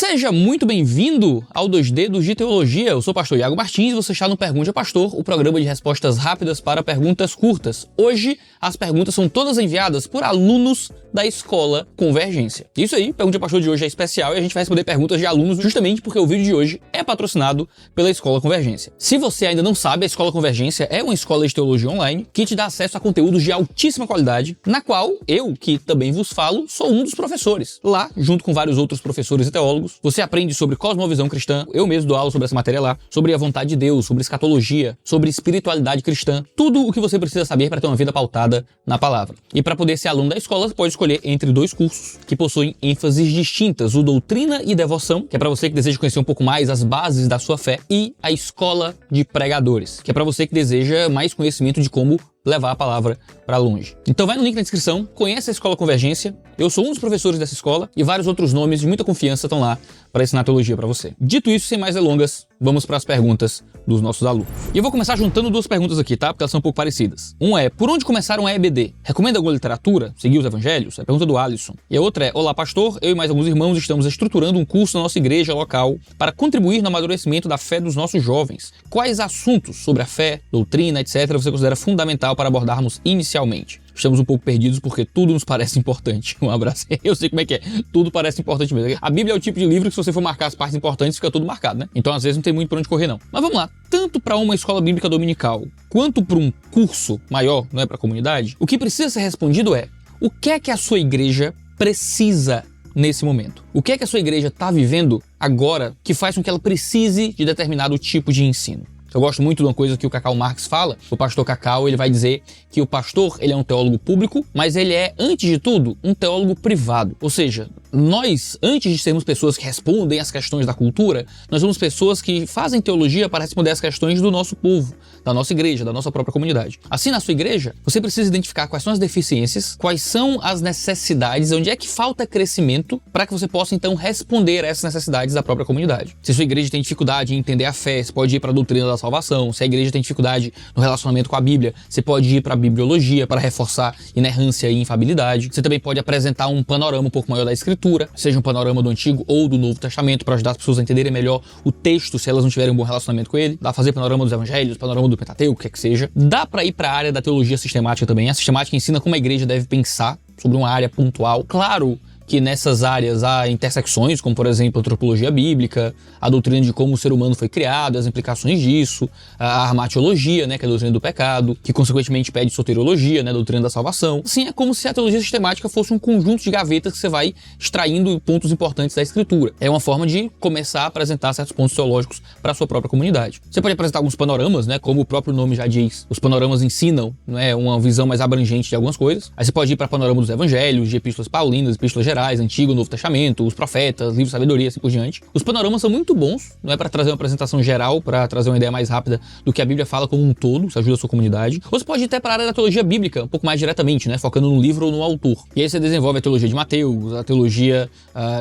Seja muito bem-vindo ao 2Dedos de Teologia. Eu sou o pastor Iago Martins e você está no Pergunte ao Pastor, o programa de respostas rápidas para perguntas curtas. Hoje, as perguntas são todas enviadas por alunos da Escola Convergência. Isso aí, Pergunte ao Pastor de hoje é especial e a gente vai responder perguntas de alunos justamente porque o vídeo de hoje é patrocinado pela Escola Convergência. Se você ainda não sabe, a Escola Convergência é uma escola de teologia online que te dá acesso a conteúdos de altíssima qualidade, na qual eu, que também vos falo, sou um dos professores. Lá, junto com vários outros professores e teólogos, você aprende sobre cosmovisão cristã, eu mesmo dou aula sobre essa matéria lá, sobre a vontade de Deus, sobre escatologia, sobre espiritualidade cristã, tudo o que você precisa saber para ter uma vida pautada na palavra. E para poder ser aluno da escola, você pode escolher entre dois cursos que possuem ênfases distintas, o Doutrina e Devoção, que é para você que deseja conhecer um pouco mais as bases da sua fé, e a Escola de Pregadores, que é para você que deseja mais conhecimento de como levar a palavra para longe. Então vai no link na descrição, conhece a Escola Convergência, eu sou um dos professores dessa escola e vários outros nomes de muita confiança estão lá para ensinar teologia para você. Dito isso, sem mais delongas, vamos para as perguntas dos nossos alunos. E eu vou começar juntando duas perguntas aqui, tá? Porque elas são um pouco parecidas. Uma é, por onde começar um EBD? Recomenda alguma literatura? Seguir os evangelhos? É a pergunta do Alisson. E a outra é, olá pastor, eu e mais alguns irmãos estamos estruturando um curso na nossa igreja local para contribuir no amadurecimento da fé dos nossos jovens. Quais assuntos sobre a fé, doutrina, etc. você considera fundamental para abordarmos inicialmente? Estamos um pouco perdidos porque tudo nos parece importante. Um abraço. Eu sei como é que é. Tudo parece importante mesmo. A Bíblia é o tipo de livro que se você for marcar as partes importantes, fica tudo marcado, né? Então às vezes não tem muito pra onde correr não. Mas vamos lá. Tanto para uma escola bíblica dominical, quanto para um curso maior, não é, para a comunidade, o que precisa ser respondido é, o que é que a sua igreja precisa nesse momento? O que é que a sua igreja está vivendo agora que faz com que ela precise de determinado tipo de ensino? Eu gosto muito de uma coisa que o Cacau Marx fala. O pastor Cacau, ele vai dizer que o pastor, ele é um teólogo público, mas ele é, antes de tudo, um teólogo privado. Ou seja, nós, antes de sermos pessoas que respondem às questões da cultura, nós somos pessoas que fazem teologia para responder às questões do nosso povo, da nossa igreja, da nossa própria comunidade. Assim, na sua igreja, você precisa identificar quais são as deficiências, quais são as necessidades, onde é que falta crescimento, para que você possa, então, responder a essas necessidades da própria comunidade. Se a sua igreja tem dificuldade em entender a fé, você pode ir para a doutrina da salvação. Se a igreja tem dificuldade no relacionamento com a Bíblia, você pode ir para a bibliologia para reforçar inerrância e infabilidade. Você também pode apresentar um panorama um pouco maior da Escritura, seja um panorama do Antigo ou do Novo Testamento, para ajudar as pessoas a entenderem melhor o texto, se elas não tiverem um bom relacionamento com ele. Dá pra fazer panorama dos evangelhos, panorama do Pentateuco, o que é que seja. Dá para ir para a área da teologia sistemática também. A sistemática ensina como a igreja deve pensar sobre uma área pontual. Claro que nessas áreas há intersecções, como por exemplo a antropologia bíblica, a doutrina de como o ser humano foi criado, as implicações disso, a armatiologia, né, que é a doutrina do pecado, que consequentemente pede soteriologia, né, a doutrina da salvação. Assim, é como se a teologia sistemática fosse um conjunto de gavetas que você vai extraindo pontos importantes da escritura. É uma forma de começar a apresentar certos pontos teológicos para a sua própria comunidade. Você pode apresentar alguns panoramas, né, como o próprio nome já diz. Os panoramas ensinam, né, uma visão mais abrangente de algumas coisas. Aí você pode ir para panorama dos evangelhos, de epístolas paulinas, epístolas gerais, Antigo, Novo Testamento, os profetas, livros de sabedoria, assim por diante. Os panoramas são muito bons, não é para trazer uma apresentação geral, para trazer uma ideia mais rápida do que a Bíblia fala como um todo, isso ajuda a sua comunidade. Ou você pode ir até para a área da teologia bíblica, um pouco mais diretamente, né, focando no livro ou no autor. E aí você desenvolve a teologia de Mateus, a teologia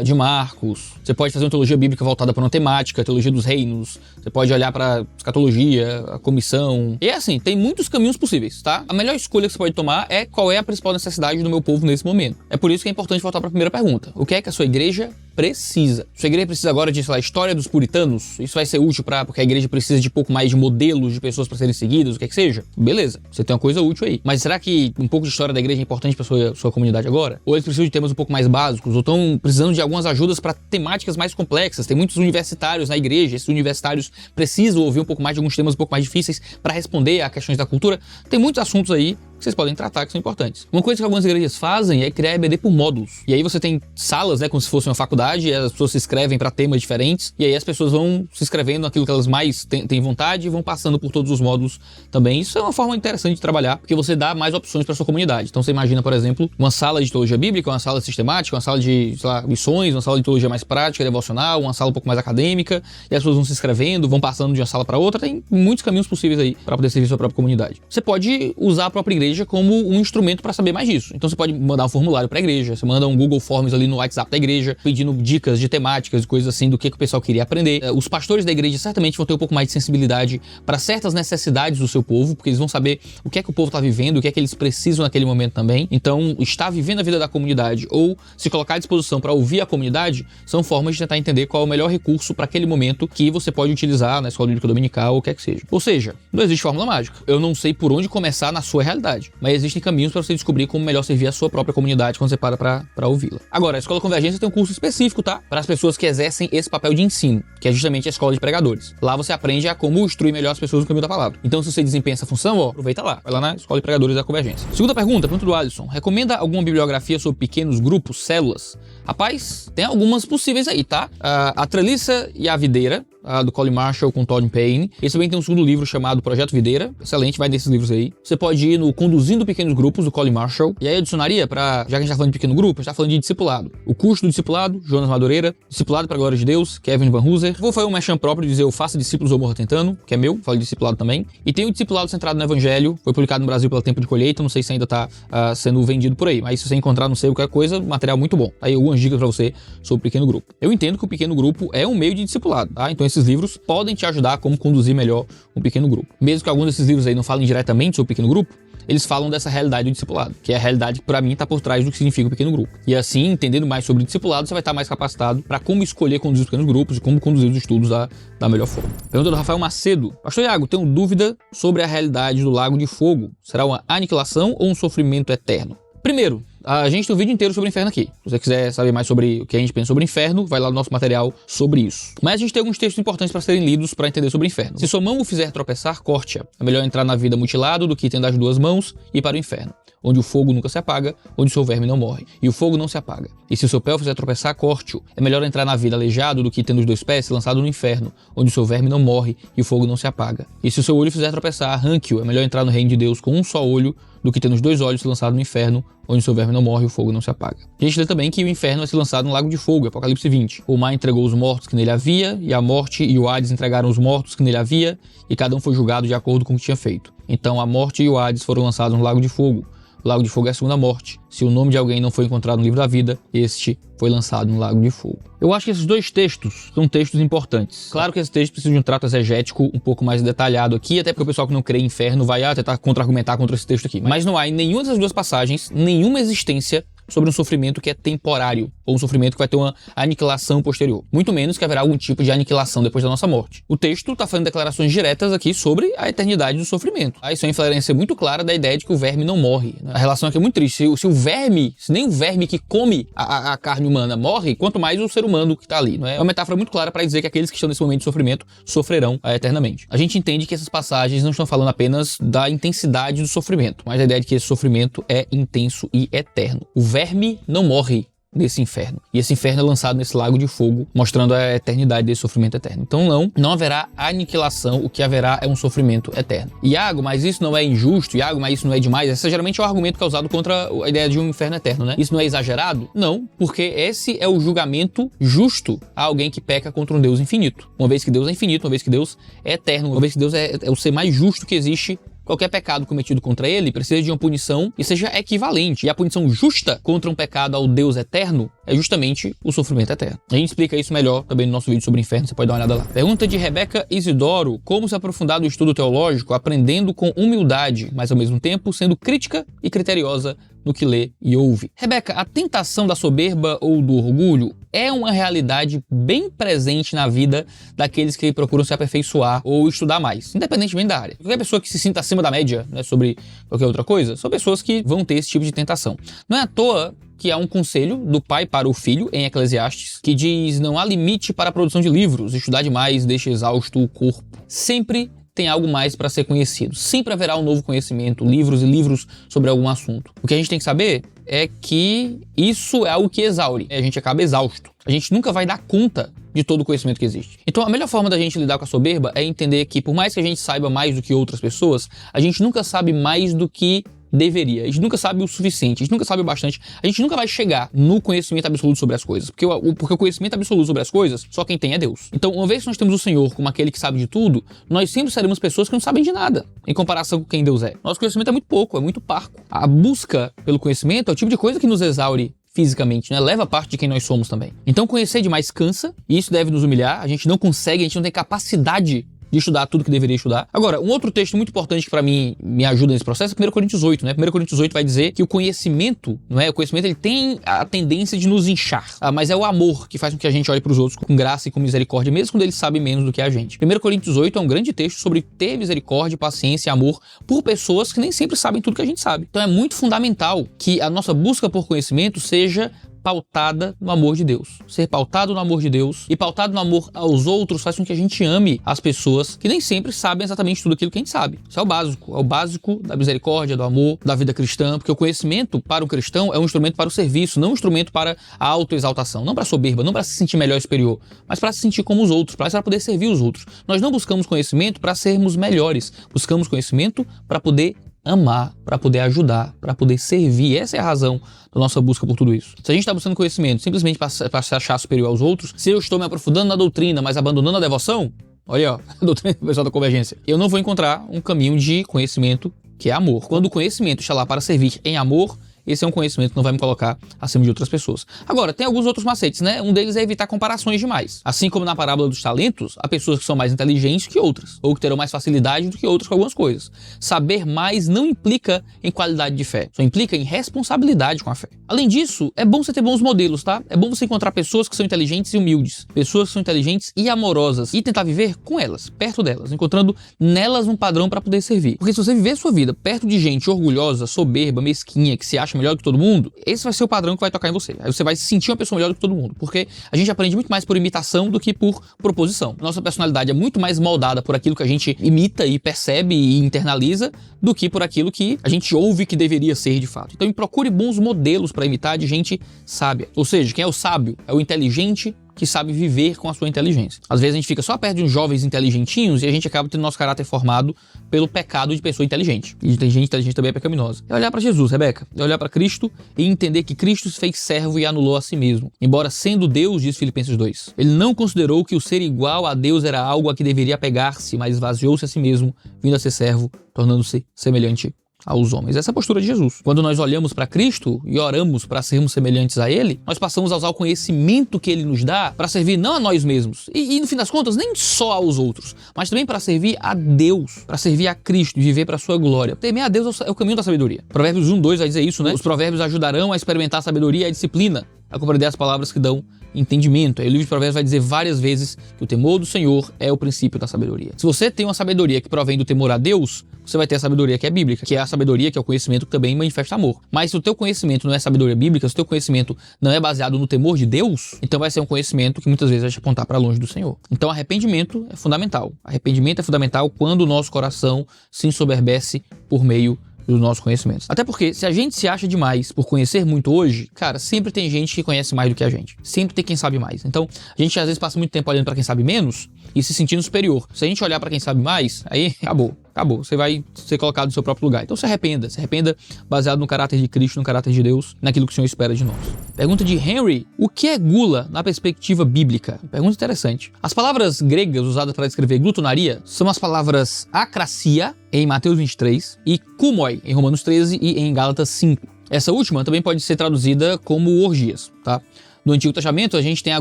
de Marcos. Você pode fazer uma teologia bíblica voltada para uma temática, a teologia dos reinos. Você pode olhar para escatologia, a comissão. E é assim, tem muitos caminhos possíveis, tá? A melhor escolha que você pode tomar é qual é a principal necessidade do meu povo nesse momento. É por isso que é importante voltar para a primeira pergunta. O que é que a sua igreja precisa? Sua igreja precisa agora de, sei lá, história dos puritanos? Isso vai ser útil porque a igreja precisa de pouco mais de modelos de pessoas para serem seguidas, o que é que seja? Beleza, você tem uma coisa útil aí. Mas será que um pouco de história da igreja é importante para sua comunidade agora? Ou eles precisam de temas um pouco mais básicos? Ou estão precisando de algumas ajudas para temáticas mais complexas? Tem muitos universitários na igreja, esses universitários precisam ouvir um pouco mais de alguns temas um pouco mais difíceis para responder a questões da cultura. Tem muitos assuntos aí que vocês podem tratar que são importantes. Uma coisa que algumas igrejas fazem é criar EBD por módulos. E aí você tem salas, né, como se fosse uma faculdade, e as pessoas se inscrevem para temas diferentes, e aí as pessoas vão se inscrevendo naquilo que elas mais têm vontade e vão passando por todos os módulos também. Isso é uma forma interessante de trabalhar, porque você dá mais opções para sua comunidade. Então você imagina, por exemplo, uma sala de teologia bíblica, uma sala sistemática, uma sala de, sei lá, missões, uma sala de teologia mais prática, devocional, uma sala um pouco mais acadêmica, e as pessoas vão se inscrevendo, vão passando de uma sala para outra. Tem muitos caminhos possíveis aí para poder servir sua própria comunidade. Você pode usar a própria igreja igreja como um instrumento para saber mais disso. Então você pode mandar um formulário para a igreja, você manda um Google Forms ali no WhatsApp da igreja, pedindo dicas de temáticas e coisas assim do que o pessoal queria aprender. Os pastores da igreja certamente vão ter um pouco mais de sensibilidade para certas necessidades do seu povo, porque eles vão saber o que é que o povo está vivendo, o que é que eles precisam naquele momento também. Então, estar vivendo a vida da comunidade ou se colocar à disposição para ouvir a comunidade são formas de tentar entender qual é o melhor recurso para aquele momento que você pode utilizar na escola bíblica dominical ou o que é que seja. Ou seja, não existe fórmula mágica. Eu não sei por onde começar na sua realidade, mas existem caminhos para você descobrir como melhor servir a sua própria comunidade quando você para ouvi-la. Agora, a Escola Convergência tem um curso específico, tá? Para as pessoas que exercem esse papel de ensino, que é justamente a escola de pregadores. Lá você aprende a como instruir melhor as pessoas no caminho da palavra. Então, se você desempenha essa função, aproveita lá. Vai lá na Escola de Pregadores da Convergência. Segunda pergunta do Alisson. Recomenda alguma bibliografia sobre pequenos grupos, células? Rapaz, tem algumas possíveis aí, tá? A Treliça e a Videira, do Colin Marshall com Todd Payne. Esse também tem um segundo livro chamado Projeto Videira. Excelente, vai nesses livros aí. Você pode ir no Conduzindo Pequenos Grupos, do Colin Marshall. E aí adicionaria, já que a gente tá falando de pequeno grupo, a gente tá falando de discipulado. O Curso do Discipulado, Jonas Madureira. Discipulado para a Glória de Deus, Kevin Van Hooser. Vou fazer um merchan próprio de dizer o Faça Discípulos ou Morra Tentando, que é meu, falo de discipulado também. E tem o Discipulado Centrado no Evangelho, foi publicado no Brasil pela Tempo de Colheita, não sei se ainda tá sendo vendido por aí, mas se você encontrar, não sei, qualquer coisa, material muito bom. Aí algumas dicas para você sobre pequeno grupo. Eu entendo que o pequeno grupo é um meio de discipulado, tá? Então esses livros podem te ajudar a como conduzir melhor um pequeno grupo. Mesmo que algum desses livros aí não falem diretamente sobre o pequeno grupo, eles falam dessa realidade do discipulado, que é a realidade que para mim está por trás do que significa o pequeno grupo. E assim, entendendo mais sobre o discipulado, você vai estar mais capacitado para como escolher conduzir os pequenos grupos e como conduzir os estudos da melhor forma. Pergunta do Rafael Macedo. Pastor Iago, tenho dúvida sobre a realidade do Lago de Fogo. Será uma aniquilação ou um sofrimento eterno? Primeiro, a gente tem um vídeo inteiro sobre o inferno aqui. Se você quiser saber mais sobre o que a gente pensa sobre o inferno, vai lá no nosso material sobre isso. Mas a gente tem alguns textos importantes para serem lidos para entender sobre o inferno. Se sua mão o fizer tropeçar, corte-a. É melhor entrar na vida mutilado do que tendo as duas mãos e ir para o inferno, onde o fogo nunca se apaga, onde o seu verme não morre, e o fogo não se apaga. E se o seu pé o fizer tropeçar, corte-o. É melhor entrar na vida aleijado do que tendo os dois pés se lançado no inferno, onde o seu verme não morre e o fogo não se apaga. E se o seu olho fizer tropeçar, arranque-o. É melhor entrar no reino de Deus com um só olho do que tendo os dois olhos se lançado no inferno, onde o seu verme não morre e o fogo não se apaga. A gente lê também que o inferno vai ser lançado no lago de fogo, Apocalipse 20. O mar entregou os mortos que nele havia, e a morte e o Hades entregaram os mortos que nele havia, e cada um foi julgado de acordo com o que tinha feito. Então a morte e o Hades foram lançados no lago de fogo. O lago de fogo é a segunda morte. Se o nome de alguém não foi encontrado no livro da vida, este foi lançado no lago de fogo. Eu acho que esses dois textos são textos importantes. Claro que esses textos precisam de um trato exegético um pouco mais detalhado aqui, até porque o pessoal que não crê em inferno vai tentar contra-argumentar contra esse texto aqui. Mas não há em nenhuma dessas duas passagens nenhuma existência sobre um sofrimento que é temporário, ou um sofrimento que vai ter uma aniquilação posterior. Muito menos que haverá algum tipo de aniquilação depois da nossa morte. O texto está fazendo declarações diretas aqui sobre a eternidade do sofrimento. Isso é uma influência muito clara da ideia de que o verme não morre. A relação aqui é muito triste. Se nem o verme que come a carne humana morre, quanto mais o ser humano que está ali. Não é? É uma metáfora muito clara para dizer que aqueles que estão nesse momento de sofrimento sofrerão eternamente. A gente entende que essas passagens não estão falando apenas da intensidade do sofrimento, mas da ideia de que esse sofrimento é intenso e eterno. O verme não morre nesse inferno. E esse inferno é lançado nesse lago de fogo, mostrando a eternidade desse sofrimento eterno. Então não haverá aniquilação, o que haverá é um sofrimento eterno. Iago, mas isso não é injusto? Iago, mas isso não é demais? Esse geralmente é o argumento que é usado contra a ideia de um inferno eterno, né? Isso não é exagerado? Não, porque esse é o julgamento justo a alguém que peca contra um Deus infinito. Uma vez que Deus é infinito, uma vez que Deus é eterno, uma vez que Deus é o ser mais justo que existe, qualquer pecado cometido contra ele precisa de uma punição que seja equivalente. E a punição justa contra um pecado ao Deus eterno é justamente o sofrimento eterno. A gente explica isso melhor também no nosso vídeo sobre o inferno, você pode dar uma olhada lá. Pergunta de Rebeca Isidoro: como se aprofundar no estudo teológico aprendendo com humildade, mas ao mesmo tempo sendo crítica e criteriosa no que lê e ouve? Rebeca, a tentação da soberba ou do orgulho é uma realidade bem presente na vida daqueles que procuram se aperfeiçoar ou estudar mais, independentemente da área. Qualquer pessoa que se sinta acima da média, né, sobre qualquer outra coisa, são pessoas que vão ter esse tipo de tentação. Não é à toa que há um conselho do pai para o filho em Eclesiastes, que diz: não há limite para a produção de livros, estudar demais deixa exausto o corpo. Sempre tem algo mais para ser conhecido. Sempre haverá um novo conhecimento, livros e livros sobre algum assunto. O que a gente tem que saber é que isso é algo que exaure. A gente acaba exausto. A gente nunca vai dar conta de todo o conhecimento que existe. Então a melhor forma da gente lidar com a soberba é entender que por mais que a gente saiba mais do que outras pessoas, a gente nunca sabe mais do que deveria. A gente nunca sabe o suficiente, a gente nunca sabe o bastante, a gente nunca vai chegar no conhecimento absoluto sobre as coisas, porque o conhecimento absoluto sobre as coisas, só quem tem é Deus. Então, uma vez que nós temos o Senhor como aquele que sabe de tudo, nós sempre seremos pessoas que não sabem de nada, em comparação com quem Deus é. Nosso conhecimento é muito pouco, é muito parco. A busca pelo conhecimento é o tipo de coisa que nos exaure fisicamente, né? Leva parte de quem nós somos também. Então, conhecer demais cansa, e isso deve nos humilhar, a gente não consegue, a gente não tem capacidade de estudar tudo que deveria estudar. Agora, um outro texto muito importante que pra mim me ajuda nesse processo é 1 Coríntios 8, né? 1 Coríntios 8 vai dizer que o conhecimento, não é? O conhecimento, ele tem a tendência de nos inchar, mas é o amor que faz com que a gente olhe pros outros com graça e com misericórdia, mesmo quando eles sabem menos do que a gente. 1 Coríntios 8 é um grande texto sobre ter misericórdia, paciência e amor por pessoas que nem sempre sabem tudo que a gente sabe. Então é muito fundamental que a nossa busca por conhecimento seja pautada no amor de Deus. Ser pautado no amor de Deus e pautado no amor aos outros faz com que a gente ame as pessoas que nem sempre sabem exatamente tudo aquilo que a gente sabe. Isso é o básico da misericórdia, do amor, da vida cristã, porque o conhecimento para o cristão é um instrumento para o serviço, não um instrumento para a autoexaltação, não para a soberba, não para se sentir melhor e superior, mas para se sentir como os outros, para poder servir os outros. Nós não buscamos conhecimento para sermos melhores, buscamos conhecimento para poder amar, para poder ajudar, para poder servir. Essa é a razão da nossa busca por tudo isso. Se a gente está buscando conhecimento simplesmente para se achar superior aos outros, se eu estou me aprofundando na doutrina, mas abandonando a devoção, olha, ó, a doutrina do pessoal da Convergência, eu não vou encontrar um caminho de conhecimento que é amor. Quando o conhecimento está lá para servir em amor, esse é um conhecimento que não vai me colocar acima de outras pessoas. Agora, tem alguns outros macetes, né? Um deles é evitar comparações demais. Assim como na parábola dos talentos, há pessoas que são mais inteligentes que outras, ou que terão mais facilidade do que outras com algumas coisas. Saber mais não implica em qualidade de fé, só implica em responsabilidade com a fé. Além disso, é bom você ter bons modelos, tá? É bom você encontrar pessoas que são inteligentes e humildes, pessoas que são inteligentes e amorosas, e tentar viver com elas, perto delas, encontrando nelas um padrão para poder servir. Porque se você viver sua vida perto de gente orgulhosa, soberba, mesquinha, que se acha melhor que todo mundo, esse vai ser o padrão que vai tocar em você. Aí você vai se sentir uma pessoa melhor do que todo mundo, porque a gente aprende muito mais por imitação do que por proposição. Nossa personalidade é muito mais moldada por aquilo que a gente imita e percebe e internaliza do que por aquilo que a gente ouve que deveria ser de fato. Então procure bons modelos para imitar de gente sábia. Ou seja, quem é o sábio? É o inteligente que sabe viver com a sua inteligência. Às vezes a gente fica só perto de uns jovens inteligentinhos e a gente acaba tendo nosso caráter formado pelo pecado de pessoa inteligente. E tem gente inteligente também é pecaminosa. É olhar para Jesus, Rebeca. É olhar para Cristo e entender que Cristo se fez servo e anulou a si mesmo. Embora sendo Deus, diz Filipenses 2. Ele não considerou que o ser igual a Deus era algo a que deveria apegar-se, mas esvaziou-se a si mesmo, vindo a ser servo, tornando-se semelhante aos homens. Essa é a postura de Jesus. Quando nós olhamos para Cristo e oramos para sermos semelhantes a Ele, nós passamos a usar o conhecimento que Ele nos dá para servir não a nós mesmos e no fim das contas, nem só aos outros, mas também para servir a Deus, para servir a Cristo e viver para a sua glória. Temer a Deus é o caminho da sabedoria. Provérbios 1:2 vai dizer isso, né? Os provérbios ajudarão a experimentar a sabedoria e a disciplina, a compreender as palavras que dão entendimento. Aí o livro de Provérbios vai dizer várias vezes que o temor do Senhor é o princípio da sabedoria. Se você tem uma sabedoria que provém do temor a Deus, você vai ter a sabedoria que é bíblica, que é a sabedoria que é o conhecimento que também manifesta amor. Mas se o teu conhecimento não é sabedoria bíblica, se o teu conhecimento não é baseado no temor de Deus, então vai ser um conhecimento que muitas vezes vai te apontar para longe do Senhor. Então arrependimento é fundamental. Arrependimento é fundamental quando o nosso coração se ensoberbece por meio dos nossos conhecimentos. Até porque, se a gente se acha demais por conhecer muito hoje, cara, sempre tem gente que conhece mais do que a gente. Sempre tem quem sabe mais. Então, a gente às vezes passa muito tempo olhando para quem sabe menos e se sentindo superior. Se a gente olhar para quem sabe mais, aí acabou. Você vai ser colocado no seu próprio lugar. Então se arrependa baseado no caráter de Cristo, no caráter de Deus, naquilo que o Senhor espera de nós. Pergunta de Henry: o que é gula na perspectiva bíblica? Pergunta interessante. As palavras gregas usadas para descrever glutonaria são as palavras akrasia, em Mateus 23, e kumoi, em Romanos 13 e em Gálatas 5. Essa última também pode ser traduzida como orgias, tá? No Antigo Testamento, a gente tem a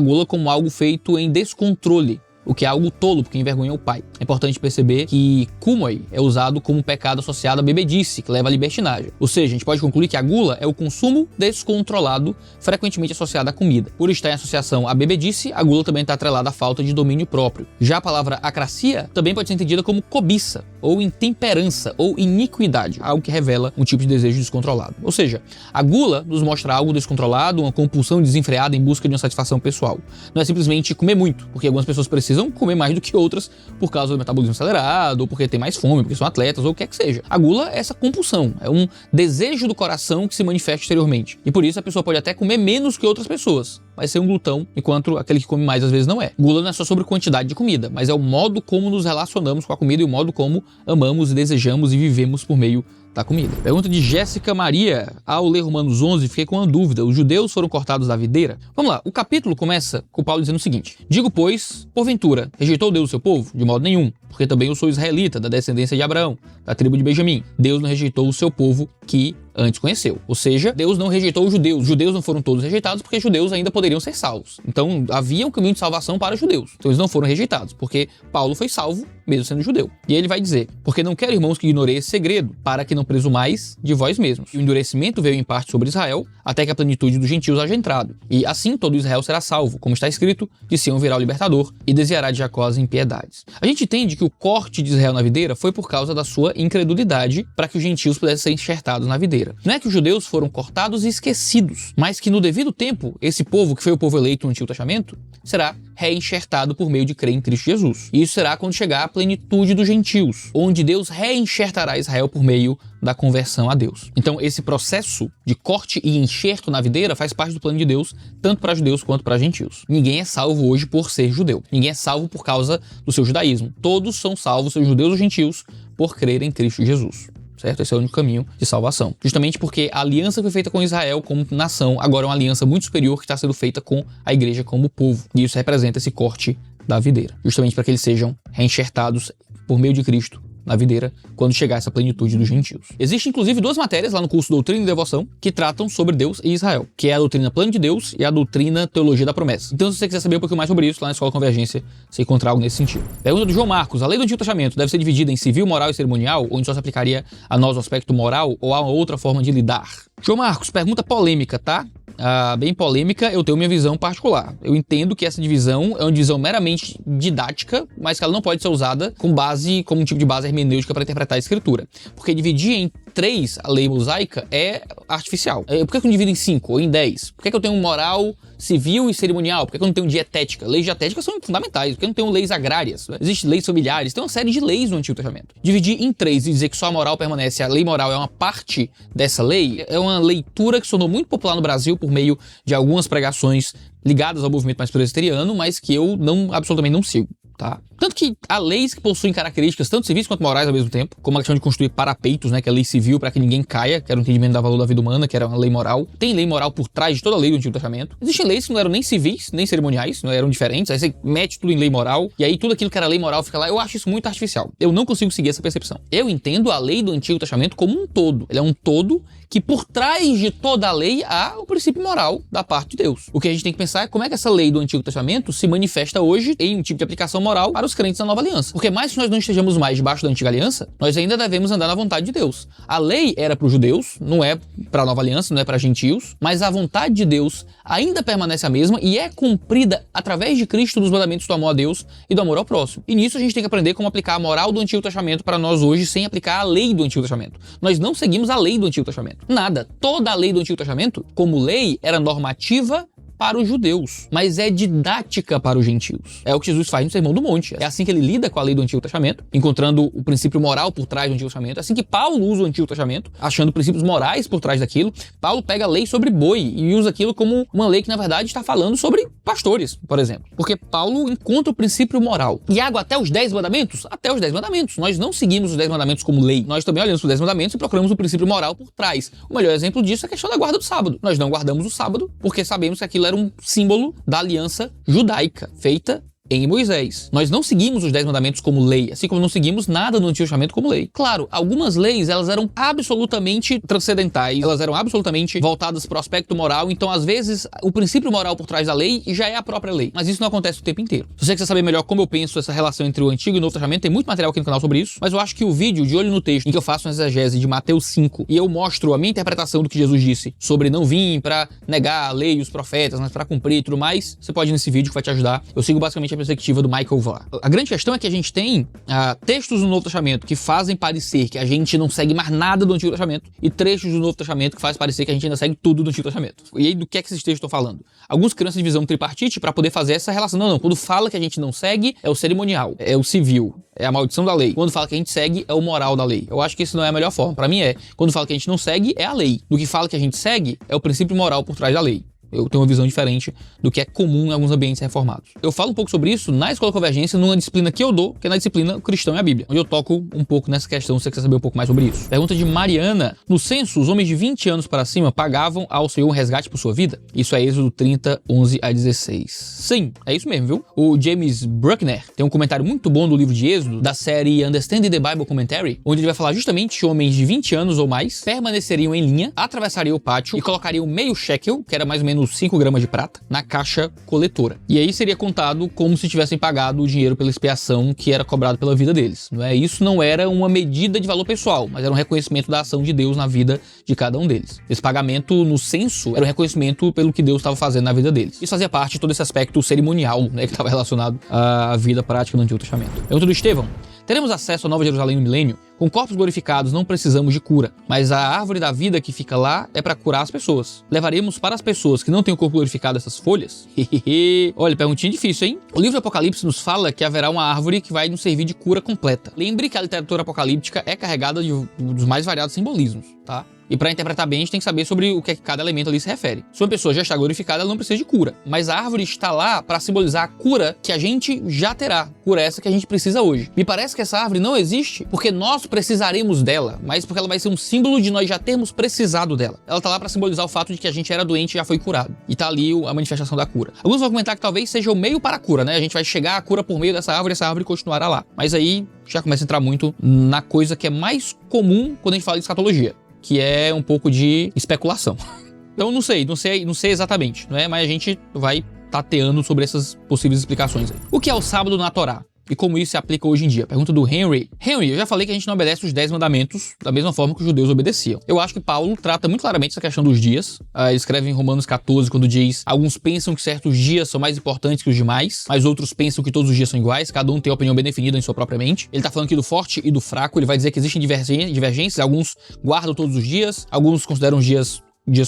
gula como algo feito em descontrole, o que é algo tolo, porque envergonha o pai. É importante perceber que kumoi é usado como pecado associado à bebedice, que leva à libertinagem. Ou seja, a gente pode concluir que a gula é o consumo descontrolado, frequentemente associado à comida. Por estar em associação à bebedice, a gula também está atrelada à falta de domínio próprio. Já a palavra akrasia também pode ser entendida como cobiça, ou intemperança, ou iniquidade, algo que revela um tipo de desejo descontrolado. Ou seja, a gula nos mostra algo descontrolado, uma compulsão desenfreada em busca de uma satisfação pessoal. Não é simplesmente comer muito, porque algumas pessoas precisam comer mais do que outras por causa do metabolismo acelerado, ou porque tem mais fome, porque são atletas, ou o que é que seja. A gula é essa compulsão, é um desejo do coração que se manifesta exteriormente. E por isso a pessoa pode até comer menos que outras pessoas, vai ser um glutão, enquanto aquele que come mais às vezes não é. Gula não é só sobre quantidade de comida, mas é o modo como nos relacionamos com a comida e o modo como amamos, desejamos e vivemos por meio da comida. Pergunta de Jéssica Maria. Ao ler Romanos 11, fiquei com uma dúvida. Os judeus foram cortados da videira? Vamos lá. O capítulo começa com Paulo dizendo o seguinte: digo, pois, porventura, rejeitou Deus o seu povo? De modo nenhum. Porque também eu sou israelita, da descendência de Abraão, da tribo de Benjamim. Deus não rejeitou o seu povo que antes conheceu. Ou seja, Deus não rejeitou os judeus. Os judeus não foram todos rejeitados porque os judeus ainda poderiam ser salvos. Então, havia um caminho de salvação para os judeus. Então, eles não foram rejeitados, porque Paulo foi salvo mesmo sendo judeu. E ele vai dizer: porque não quero, irmãos, que ignorei esse segredo, para que não presumais de vós mesmos. E o endurecimento veio em parte sobre Israel, até que a plenitude dos gentios haja entrado. E assim todo Israel será salvo, como está escrito: de Sião virá o libertador, e desviará de Jacó as impiedades. A gente entende que o corte de Israel na videira foi por causa da sua incredulidade, para que os gentios pudessem ser enxertados na videira. Não é que os judeus foram cortados e esquecidos, mas que no devido tempo, esse povo, que foi o povo eleito no Antigo Testamento, será reenxertado por meio de crer em Cristo Jesus. E isso será quando chegar a plenitude dos gentios, onde Deus reenxertará Israel por meio da conversão a Deus. Então, esse processo de corte e enxerto na videira faz parte do plano de Deus, tanto para judeus quanto para gentios. Ninguém é salvo hoje por ser judeu. Ninguém é salvo por causa do seu judaísmo. Todos são salvos, sejam judeus ou gentios, por crer em Cristo Jesus. Certo? Esse é o único caminho de salvação. Justamente porque a aliança foi feita com Israel como nação, agora é uma aliança muito superior que está sendo feita com a igreja como povo. E isso representa esse corte da videira. Justamente para que eles sejam reenxertados por meio de Cristo na videira, quando chegar essa plenitude dos gentios. Existem, inclusive, 2 matérias lá no curso Doutrina e Devoção que tratam sobre Deus e Israel, que é a doutrina Plano de Deus e a doutrina Teologia da Promessa. Então, se você quiser saber um pouquinho mais sobre isso, lá na Escola Convergência, você encontrar algo nesse sentido. Pergunta do João Marcos: a lei do Antigo Testamento deve ser dividida em civil, moral e cerimonial, onde só se aplicaria a nós o aspecto moral, ou há outra forma de lidar? João Marcos, pergunta polêmica, tá? Bem polêmica, eu tenho minha visão particular. Eu entendo que essa divisão é uma divisão meramente didática, mas que ela não pode ser usada como um tipo de base hermenêutica para interpretar a escritura. Porque dividir em 3 a lei mosaica é artificial. Por que eu não divido em 5 ou em 10? Por que eu tenho moral, civil e cerimonial? Por que eu não tenho dietética? Leis dietéticas são fundamentais. Por que eu não tenho leis agrárias? Existem leis familiares, tem uma série de leis no Antigo Testamento. Dividir em 3 e dizer que só a moral permanece, a lei moral é uma parte dessa lei, é uma leitura que se tornou muito popular no Brasil por meio de algumas pregações ligadas ao movimento mais presbiteriano, mas que eu absolutamente não sigo. Tá? Tanto que há leis que possuem características tanto civis quanto morais ao mesmo tempo, como a questão de construir parapeitos, né, que é a lei civil para que ninguém caia, que era o entendimento da valor da vida humana, que era uma lei moral. Tem lei moral por trás de toda a lei do Antigo Testamento. Existem leis que não eram nem civis, nem cerimoniais, não eram diferentes, aí você mete tudo em lei moral, e aí tudo aquilo que era lei moral fica lá. Eu acho isso muito artificial. Eu não consigo seguir essa percepção. Eu entendo a lei do Antigo Testamento como um todo. Ele é um todo que por trás de toda a lei há o princípio moral da parte de Deus. O que a gente tem que pensar é como é que essa lei do Antigo Testamento se manifesta hoje em um tipo de aplicação moral para os crentes da Nova Aliança. Porque mais que nós não estejamos mais debaixo da Antiga Aliança, nós ainda devemos andar na vontade de Deus. A lei era para os judeus, não é para a Nova Aliança, não é para gentios, mas a vontade de Deus ainda permanece a mesma e é cumprida através de Cristo dos mandamentos do amor a Deus e do amor ao próximo. E nisso a gente tem que aprender como aplicar a moral do Antigo Testamento para nós hoje sem aplicar a lei do Antigo Testamento. Nós não seguimos a lei do Antigo Testamento. Nada. Toda a lei do Antigo Testamento, como lei, era normativa para os judeus, mas é didática para os gentios. É o que Jesus faz no Sermão do Monte. É assim que ele lida com a lei do Antigo Testamento, encontrando o princípio moral por trás do Antigo Testamento. É assim que Paulo usa o Antigo Testamento, achando princípios morais por trás daquilo. Paulo pega a lei sobre boi e usa aquilo como uma lei que, na verdade, está falando sobre pastores, por exemplo. Porque Paulo encontra o princípio moral. Iago, até os 10 mandamentos? Até os 10 mandamentos. Nós não seguimos os 10 mandamentos como lei. Nós também olhamos para os 10 mandamentos e procuramos o princípio moral por trás. O melhor exemplo disso é a questão da guarda do sábado. Nós não guardamos o sábado porque sabemos que aquilo era um símbolo da aliança judaica, feita em Moisés. Nós não seguimos os 10 mandamentos como lei, assim como não seguimos nada no Antigo Testamento como lei. Claro, algumas leis, elas eram absolutamente transcendentais, elas eram absolutamente voltadas para o aspecto moral, então às vezes o princípio moral por trás da lei já é a própria lei, mas isso não acontece o tempo inteiro. Se você quiser saber melhor como eu penso essa relação entre o Antigo e o Novo Testamento, tem muito material aqui no canal sobre isso, mas eu acho que o vídeo de olho no texto, em que eu faço uma exegese de Mateus 5 e eu mostro a minha interpretação do que Jesus disse sobre não vir para negar a lei e os profetas, mas para cumprir e tudo mais, você pode ir nesse vídeo que vai te ajudar. Eu sigo basicamente a perspectiva do Michael Vaughn. A grande questão é que a gente tem textos do Novo Testamento que fazem parecer que a gente não segue mais nada do Antigo Testamento e trechos do Novo Testamento que faz parecer que a gente ainda segue tudo do Antigo Testamento. E aí, do que esses textos estão falando? Alguns criam essa divisão tripartite para poder fazer essa relação. Não, quando fala que a gente não segue, é o cerimonial, é o civil, é a maldição da lei. Quando fala que a gente segue, é o moral da lei. Eu acho que isso não é a melhor forma. Para mim quando fala que a gente não segue, é a lei. Do que fala que a gente segue, é o princípio moral por trás da lei. Eu tenho uma visão diferente do que é comum em alguns ambientes reformados. Eu falo um pouco sobre isso na Escola Convergência, numa disciplina que eu dou, que é na disciplina O Cristão e a Bíblia, onde eu toco um pouco nessa questão, se você quer saber um pouco mais sobre isso. Pergunta de Mariana. No censo, os homens de 20 anos para cima pagavam ao Senhor um resgate por sua vida? Isso é Êxodo 30, 11 a 16. Sim, é isso mesmo, viu? O James Bruckner tem um comentário muito bom do livro de Êxodo, da série Understanding the Bible Commentary, onde ele vai falar justamente que homens de 20 anos ou mais permaneceriam em linha, atravessariam o pátio e colocariam meio shekel, que era mais ou menos 5 gramas de prata, na caixa coletora. E aí seria contado como se tivessem pagado o dinheiro pela expiação que era cobrado pela vida deles. Não é? Isso não era uma medida de valor pessoal, mas era um reconhecimento da ação de Deus na vida de cada um deles. Esse pagamento no censo era um reconhecimento pelo que Deus estava fazendo na vida deles. Isso fazia parte de todo esse aspecto cerimonial, né, que estava relacionado à vida prática do Antigo Testamento. Pergunta do Estevão. Teremos acesso à Nova Jerusalém no milênio? Com corpos glorificados não precisamos de cura, mas a árvore da vida que fica lá é para curar as pessoas. Levaremos para as pessoas que não têm o corpo glorificado essas folhas? Olha, perguntinha difícil, hein? O livro do Apocalipse nos fala que haverá uma árvore que vai nos servir de cura completa. Lembre que a literatura apocalíptica é carregada dos mais variados simbolismos, tá? E para interpretar bem, a gente tem que saber sobre o que cada elemento ali se refere. Se uma pessoa já está glorificada, ela não precisa de cura. Mas a árvore está lá para simbolizar a cura que a gente já terá. Cura essa que a gente precisa hoje. Me parece que essa árvore não existe porque nós precisaremos dela, mas porque ela vai ser um símbolo de nós já termos precisado dela. Ela está lá para simbolizar o fato de que a gente era doente e já foi curado. E tá ali a manifestação da cura. Alguns vão comentar que talvez seja o meio para a cura, né? A gente vai chegar à cura por meio dessa árvore e essa árvore continuará lá. Mas aí já começa a entrar muito na coisa que é mais comum quando a gente fala de escatologia, que é um pouco de especulação. Então não sei exatamente, não é? Mas a gente vai tateando sobre essas possíveis explicações aí. O que é o sábado na Torá? E como isso se aplica hoje em dia? Pergunta do Henry. Eu já falei que a gente não obedece os 10 mandamentos da mesma forma que os judeus obedeciam. Eu acho que Paulo trata muito claramente essa questão dos dias. Ele escreve em Romanos 14, quando diz: alguns pensam que certos dias são mais importantes que os demais, mas outros pensam que todos os dias são iguais, cada um tem a opinião bem definida em sua própria mente. Ele tá falando aqui do forte e do fraco, ele vai dizer que existem divergências, alguns guardam todos os dias, alguns consideram os dias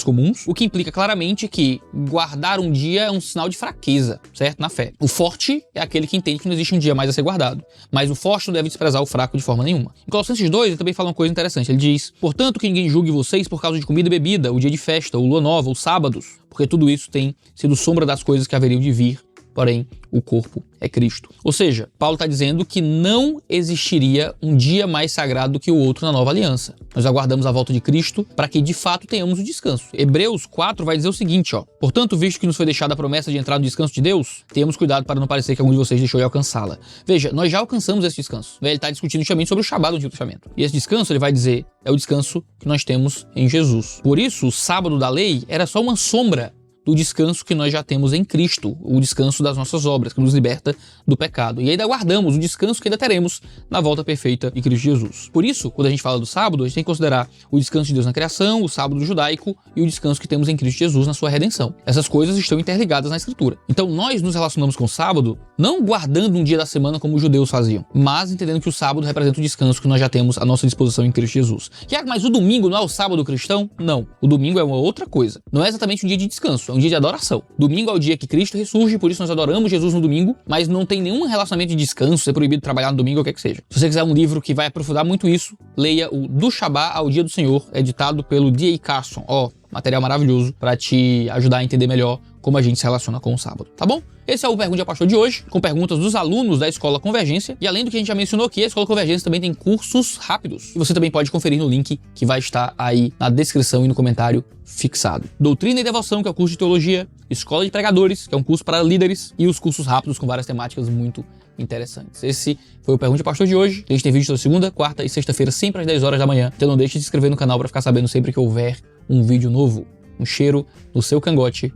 comuns, o que implica claramente que guardar um dia é um sinal de fraqueza, certo? Na fé. O forte é aquele que entende que não existe um dia mais a ser guardado, mas o forte não deve desprezar o fraco de forma nenhuma. Em Colossenses 2, ele também fala uma coisa interessante. Ele diz: portanto, que ninguém julgue vocês por causa de comida e bebida, o dia de festa, o lua nova, os sábados, porque tudo isso tem sido sombra das coisas que haveriam de vir, porém o corpo é Cristo. Ou seja, Paulo está dizendo que não existiria um dia mais sagrado do que o outro na nova aliança. Nós aguardamos a volta de Cristo para que de fato tenhamos o descanso. Hebreus 4 vai dizer o seguinte, ó: portanto, visto que nos foi deixada a promessa de entrar no descanso de Deus, tenhamos cuidado para não parecer que algum de vocês deixou de alcançá-la. Veja, nós já alcançamos esse descanso. Ele está discutindo justamente sobre o Shabat do Antigo Testamento. E esse descanso, ele vai dizer, é o descanso que nós temos em Jesus. Por isso, o sábado da lei era só uma sombra do descanso que nós já temos em Cristo, o descanso das nossas obras, que nos liberta do pecado. E ainda aguardamos o descanso que ainda teremos na volta perfeita de Cristo Jesus. Por isso, quando a gente fala do sábado, a gente tem que considerar o descanso de Deus na criação, o sábado judaico e o descanso que temos em Cristo Jesus na sua redenção. Essas coisas estão interligadas na Escritura. Então nós nos relacionamos com o sábado não guardando um dia da semana como os judeus faziam, mas entendendo que o sábado representa o descanso que nós já temos à nossa disposição em Cristo Jesus. Mas o domingo não é o sábado cristão? Não. O domingo é uma outra coisa. Não é exatamente um dia de descanso, é um dia de adoração. Domingo é o dia que Cristo ressurge, por isso nós adoramos Jesus no domingo, mas não tem nenhum relacionamento de descanso, ser proibido trabalhar no domingo ou o que é que seja. Se você quiser um livro que vai aprofundar muito isso, leia o Do Shabat ao Dia do Senhor, editado pelo D.A. Carson. Material maravilhoso para te ajudar a entender melhor como a gente se relaciona com o sábado, tá bom? Esse é o Pergunte ao Pastor de hoje, com perguntas dos alunos da Escola Convergência. E além do que a gente já mencionou aqui, a Escola Convergência também tem cursos rápidos. E você também pode conferir no link que vai estar aí na descrição e no comentário fixado. Doutrina e Devoção, que é o curso de Teologia. Escola de Pregadores, que é um curso para líderes. E os cursos rápidos com várias temáticas muito interessantes. Esse foi o Pergunte ao Pastor de hoje. A gente tem vídeo toda segunda, quarta e sexta-feira, sempre às 10 horas da manhã. Então não deixe de se inscrever no canal para ficar sabendo sempre que houver um vídeo novo. Um cheiro no seu cangote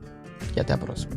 e até a próxima.